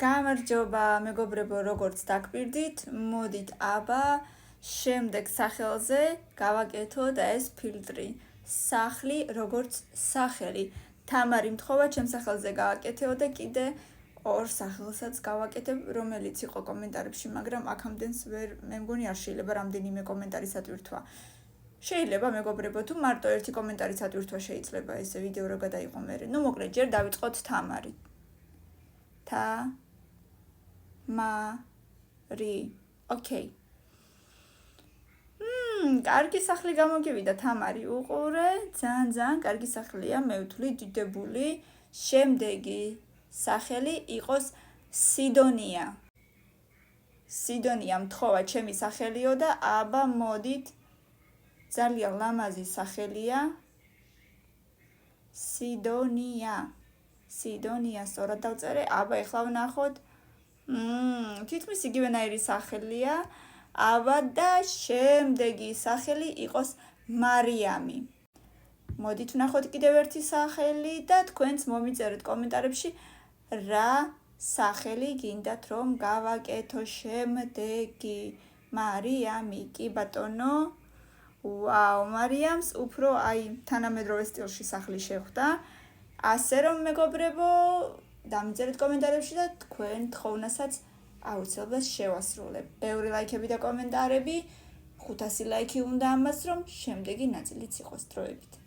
გამარჯობა მეგობრებო, როგორც დაგპირდით, მოდით აბა შემდეგ სახელზე გავაკეთოთ ეს ფილტრი. სახლი როგორც სახელი. თამარი მთხოვა ჩემს სახელზე გავაკეთეო და კიდე ორ სახელსაც გავაკეთებ, რომელიც იყო კომენტარებში, მაგრამ აქამდენს მე მგონი არ შეიძლება რამდენიმე კომენტარის ატვირთვა. შეიძლება მეგობრებო, თუ მარტო ერთი კომენტარის ატვირთვა შეიძლება ეს ვიდეო რა გადაიყო მერე. ნუ მოკლედ ჯერ დავიწყოთ თამარი. Mari. Okay. კარგი სახლი გამოგივიდა თამარი უყურე, ძალიან კარგი სახლია, მე ვთვლი დიდებული. შემდეგი სახელი იყოს სიდონია. სიდონია მთხოვა ჩემი სახელიო და აბა მოდით ძალიან ლამაზი სახელია. სიდონია. სიდონია სწორად დავწერე, აბა ეხლა ვნახოთ. თითქმის იგივენაირი სახელია, აბა და შემდეგი სახელი იყოს მარიამი. მოდით ვნახოთ კიდევ ერთი სახელი და თქვენც მომიწერეთ კომენტარებში რა სახელი გინდათ რომ გავაკეთო შემდეგი. მარიამი, კი ბატონო. ვაუ, მარიამს უფრო თანამედროვე სტილში სახლი შეხვდა. ასე რომ მეგობრებო, დამიწერეთ კომენტარებში და თქვენ თხოვნასაც აუცილებლად შევასრულებ. ბევრი ლაიქები და კომენტარები, 500 ლაიქი უნდა ამას, რომ შემდეგი ნაწილიც იყოს დროებით.